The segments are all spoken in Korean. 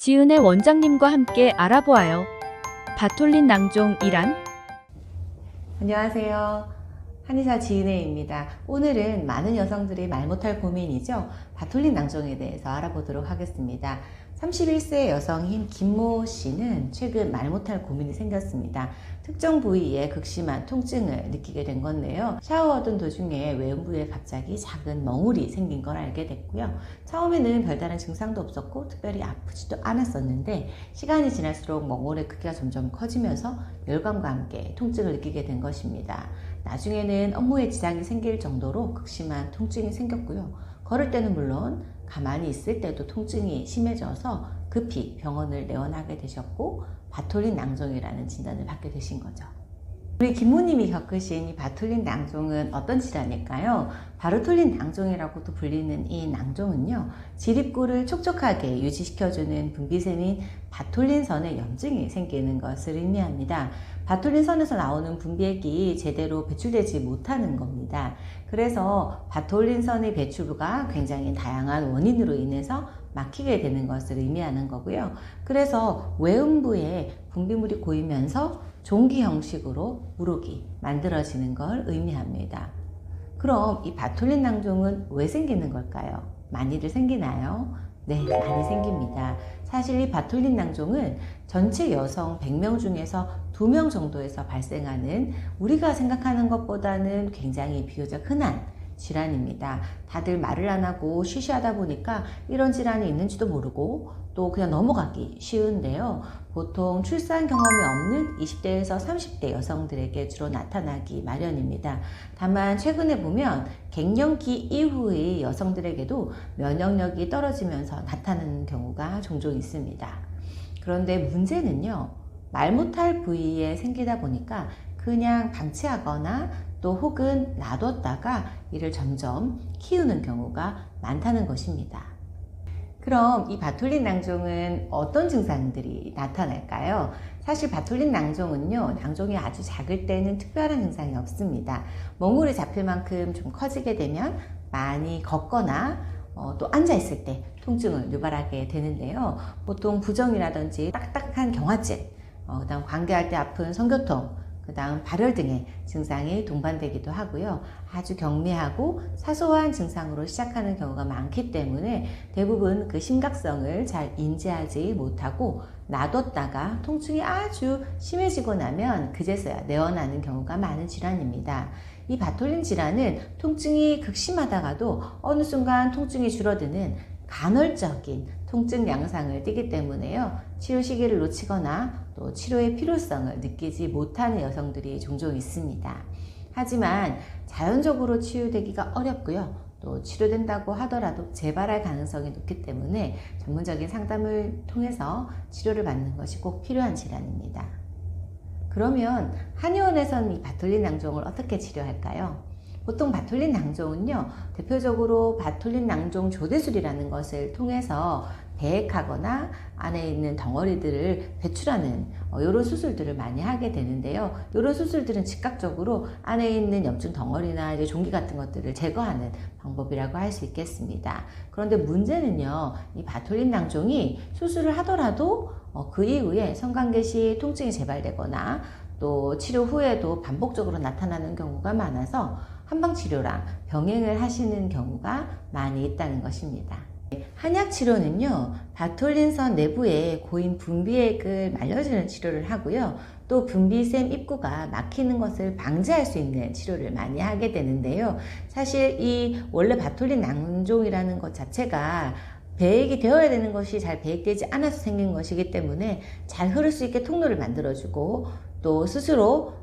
지은의 원장님과 함께 알아보아요. 바톨린 낭종 1안. 안녕하세요. 한의사 지은혜입니다. 오늘은 많은 여성들이 말 못할 고민이죠. 바톨린 낭종에 대해서 알아보도록 하겠습니다. 31세 여성인 김모 씨는 최근 말 못할 고민이 생겼습니다. 특정 부위에 극심한 통증을 느끼게 된 건데요. 샤워하던 도중에 외음부에 갑자기 작은 멍울이 생긴 걸 알게 됐고요. 처음에는 별다른 증상도 없었고 특별히 아프지도 않았었는데 시간이 지날수록 멍울의 크기가 점점 커지면서 열감과 함께 통증을 느끼게 된 것입니다. 나중에는 업무에 지장이 생길 정도로 극심한 통증이 생겼고요. 걸을 때는 물론 가만히 있을 때도 통증이 심해져서 급히 병원을 내원하게 되셨고 바톨린 낭종이라는 진단을 받게 되신 거죠. 우리 김모님이 겪으신 이 바톨린 낭종은 어떤 질환일까요? 바르톨린 낭종이라고도 불리는 이 낭종은요, 지립구를 촉촉하게 유지시켜주는 분비샘인 바톨린선에 염증이 생기는 것을 의미합니다. 바톨린선에서 나오는 분비액이 제대로 배출되지 못하는 겁니다. 그래서 바톨린선의 배출부가 굉장히 다양한 원인으로 인해서 막히게 되는 것을 의미하는 거고요. 그래서 외음부에 분비물이 고이면서 종기 형식으로 물혹이 만들어지는 걸 의미합니다. 그럼 이 바톨린 낭종은 왜 생기는 걸까요? 많이들 생기나요? 네, 많이 생깁니다. 사실 이 바톨린 낭종은 전체 여성 100명 중에서 2명 정도에서 발생하는, 우리가 생각하는 것보다는 굉장히 비교적 흔한 질환입니다. 다들 말을 안 하고 쉬쉬하다 보니까 이런 질환이 있는지도 모르고 또 그냥 넘어가기 쉬운데요. 보통 출산 경험이 없는 20대에서 30대 여성들에게 주로 나타나기 마련입니다. 다만 최근에 보면 갱년기 이후의 여성들에게도 면역력이 떨어지면서 나타나는 경우가 종종 있습니다. 그런데 문제는요, 말 못할 부위에 생기다 보니까 그냥 방치하거나 또 혹은 놔뒀다가 이를 점점 키우는 경우가 많다는 것입니다. 그럼 이 바톨린 낭종은 어떤 증상들이 나타날까요? 사실 바톨린 낭종은요, 낭종이 아주 작을 때는 특별한 증상이 없습니다. 멍울이 잡힐 만큼 좀 커지게 되면 많이 걷거나 또 앉아있을 때 통증을 유발하게 되는데요. 보통 부정이라든지 딱딱한 경화증, 그 다음 관계할 때 아픈 성교통, 그 다음 발열 등의 증상이 동반되기도 하고요. 아주 경미하고 사소한 증상으로 시작하는 경우가 많기 때문에 대부분 그 심각성을 잘 인지하지 못하고 놔뒀다가 통증이 아주 심해지고 나면 그제서야 내원하는 경우가 많은 질환입니다. 이 바톨린 질환은 통증이 극심하다가도 어느 순간 통증이 줄어드는 간헐적인 통증 양상을 띠기 때문에요. 치료 시기를 놓치거나 또 치료의 필요성을 느끼지 못하는 여성들이 종종 있습니다. 하지만 자연적으로 치유되기가 어렵고요. 또 치료된다고 하더라도 재발할 가능성이 높기 때문에 전문적인 상담을 통해서 치료를 받는 것이 꼭 필요한 질환입니다. 그러면 한의원에서는 이 바톨린 낭종을 어떻게 치료할까요? 보통 바톨린 낭종은요, 대표적으로 바톨린 낭종 조대술이라는 것을 통해서 배액하거나 안에 있는 덩어리들을 배출하는 이런 수술들을 많이 하게 되는데요. 이런 수술들은 즉각적으로 안에 있는 염증 덩어리나 이제 종기 같은 것들을 제거하는 방법이라고 할 수 있겠습니다. 그런데 문제는요, 이 바톨린 낭종이 수술을 하더라도 그 이후에 성관계 시 통증이 재발되거나 또 치료 후에도 반복적으로 나타나는 경우가 많아서 한방치료랑 병행을 하시는 경우가 많이 있다는 것입니다. 한약치료는요, 바톨린선 내부에 고인 분비액을 말려주는 치료를 하고요. 또 분비샘 입구가 막히는 것을 방지할 수 있는 치료를 많이 하게 되는데요. 사실 이 원래 바톨린 낭종이라는 것 자체가 배액이 되어야 되는 것이 잘 배액되지 않아서 생긴 것이기 때문에 잘 흐를 수 있게 통로를 만들어주고 또 스스로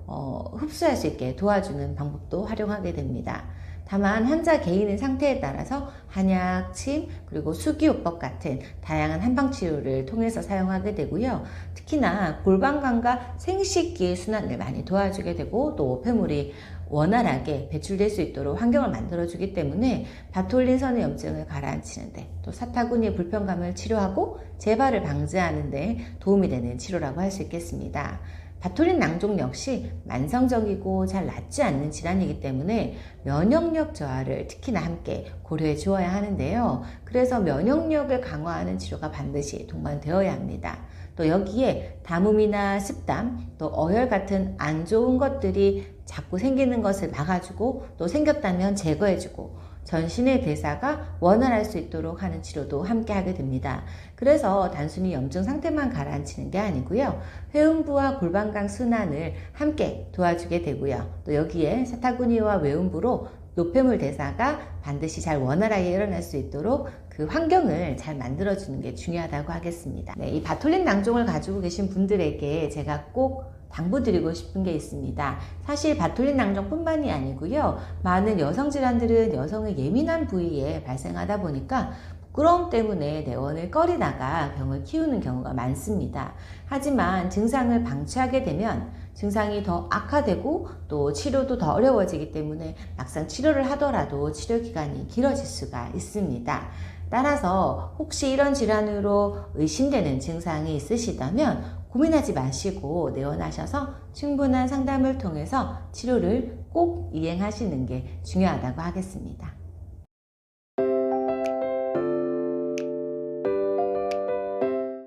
흡수할 수 있게 도와주는 방법도 활용하게 됩니다. 다만 환자 개인의 상태에 따라서 한약, 침, 그리고 수기요법 같은 다양한 한방치료를 통해서 사용하게 되고요. 특히나 골반관과 생식기 순환을 많이 도와주게 되고 또 폐물이 원활하게 배출될 수 있도록 환경을 만들어주기 때문에 바톨린선의 염증을 가라앉히는데 또 사타구니의 불편감을 치료하고 재발을 방지하는 데 도움이 되는 치료라고 할 수 있겠습니다. 바톨린 낭종 역시 만성적이고 잘 낫지 않는 질환이기 때문에 면역력 저하를 특히나 함께 고려해 주어야 하는데요. 그래서 면역력을 강화하는 치료가 반드시 동반되어야 합니다. 또 여기에 담음이나 습담, 또 어혈 같은 안 좋은 것들이 자꾸 생기는 것을 막아주고 또 생겼다면 제거해주고 전신의 대사가 원활할 수 있도록 하는 치료도 함께 하게 됩니다. 그래서 단순히 염증 상태만 가라앉히는 게 아니고요. 회음부와 골반강 순환을 함께 도와주게 되고요. 또 여기에 사타구니와 외음부로 노폐물 대사가 반드시 잘 원활하게 일어날 수 있도록 그 환경을 잘 만들어주는 게 중요하다고 하겠습니다. 네, 이 바톨린 낭종을 가지고 계신 분들에게 제가 꼭 당부드리고 싶은 게 있습니다. 사실 바톨린 낭종뿐만이 아니고요. 많은 여성 질환들은 여성의 예민한 부위에 발생하다 보니까 부끄러움 때문에 내원을 꺼리다가 병을 키우는 경우가 많습니다. 하지만 증상을 방치하게 되면 증상이 더 악화되고 또 치료도 더 어려워지기 때문에 막상 치료를 하더라도 치료 기간이 길어질 수가 있습니다. 따라서 혹시 이런 질환으로 의심되는 증상이 있으시다면 고민하지 마시고 내원하셔서 충분한 상담을 통해서 치료를 꼭 이행하시는 게 중요하다고 하겠습니다.